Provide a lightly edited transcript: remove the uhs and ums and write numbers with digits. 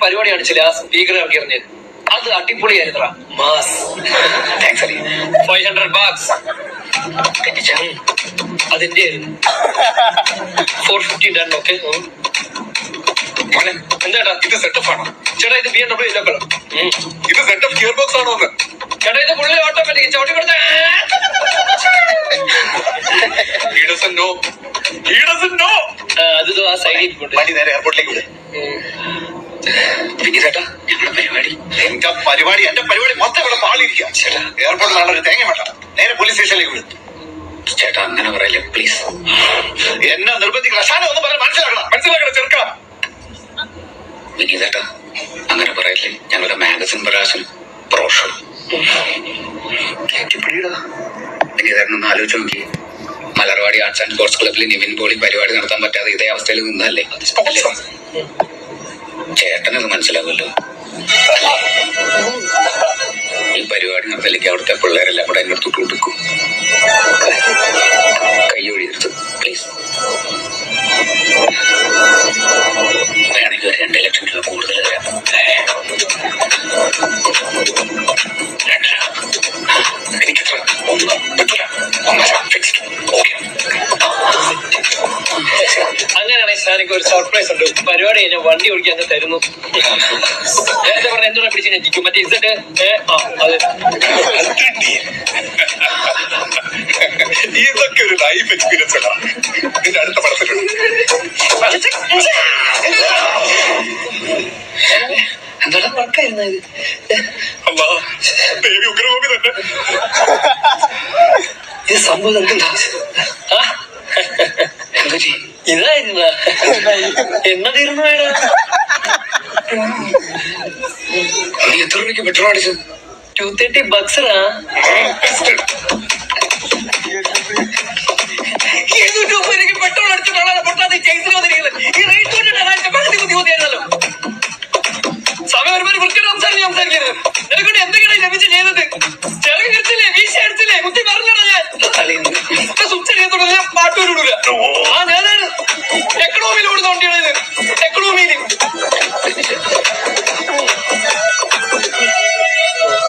പരിപാടി കാണിച്ചില്ല ആ സ്പീക്കർ ഇറക്കി എറിഞ്ഞത്. അത് അടിപൊളിയായിരുന്നടാ. മാസ്. 500 bucks. അതിന്റെ 450 ഡൺ. ഓക്കെ എന്താ ഇത് സെറ്റപ്പ് ആണോ ചേട്ടാ? ഇത് BMW യെല്ലോ കളർ. ഇത് സെറ്റപ്പ് ഗിയർ ബോക്സ് ആണോ ചേട്ടാ? ഇത് ഫുള്ളി ഓട്ടോമാറ്റിക്. ചവിട്ടി കൊടുത്ത അത് ആ സൈഡിൽ നേരെ എയർപോർട്ടിലേക്ക് വിടും. പിന്നെ ചേട്ടാ ഞങ്ങളുടെ പരിപാടി എന്റെ പരിപാടി മൊത്തം ഇവിടെ പാളിയിരിക്കുക ചേട്ടാ. എയർപോർട്ടിൽ നാളെ തേങ്ങ വേണ്ട, നേരെ പോലീസ് സ്റ്റേഷനിലേക്ക് വിടും. ചേട്ടാ അങ്ങനെ പറയില്ല പ്ലീസ്. എന്നെ നിർബന്ധിക്കണം. ഷാനെ ഒന്നും പറയാൻ മനസ്സിലാക്കണം ചെറുക്ക. വിനീതേട്ടാ അങ്ങനെ പറയില്ലേ. ഞങ്ങളുടെ മാഗസിൻ പ്രകാശൻ പ്രോഷോ വിനീതേട്ടനൊന്ന് ആലോചിച്ച് നോക്കി. മലർവാടി ആർട്സ് ആൻഡ് സ്പോർട്സ് ക്ലബിൽ നിവിൻ പോളി പരിപാടി നടത്താൻ പറ്റാതെ ഇതേ അവസ്ഥയിൽ നിന്നല്ലേ. ചേട്ടനത് മനസ്സിലാവുമല്ലോ. ഈ പരിപാടി നടത്തില്ലെങ്കിൽ അവിടുത്തെ പിള്ളേരെല്ലാം കൂടെ എന്നോട് തൊട്ടുകൊടുക്കും. കൈ ഒഴിയരുത് പ്ലീസ്. വേണമെങ്കിൽ 2 ലക്ഷം രൂപ കൂടുതൽ തരാം. 2 എനിക്കെത്ര? 1 ഫിക്സ്ഡ്. ഓക്കെ അങ്ങനെയാണെങ്കിൽ ഷാനിക്ക് ഒരു സർപ്രൈസ് ഉണ്ട്. പരിപാടി കഴിഞ്ഞാൽ വണ്ടി ഓടിക്കാൻ അങ്ങ് തരുന്നു. നേരത്തെ പറഞ്ഞ എന്തുകൊണ്ട് പിടിച്ച് ഞെട്ടിക്കും മറ്റേ ഇസട്ട്. അതെ ഇതൊക്കെ ഒരു ലൈഫ് എക്സ്പീരിയൻസ് ആണ്. ഇതിന്റെ അടുത്ത പടത്തിലുണ്ട്. എന്താണ് വർക്കായിരുന്നു ഇത്? ദേവി ഉഗ്രകോപി തന്നെ. ഇത് സംഭവം എന്തുണ്ടാ? ഇതായിരുന്ന എന്നാ തീർന്നു വേടാ? നീ എത്ര രൂപയ്ക്ക് പെട്രോൾ അടിച്ചത്? 230 bucks. പെട്രോൾ അടിച്ചിട്ടാണ് പൊട്ടാതെ ചേസിന് വന്നിരിക്കുന്നത്. ഈ റേറ്റ് കൊണ്ടിട്ടാണ് പകുതി ബുദ്ധിമുട്ടിയായിരുന്നല്ലോ.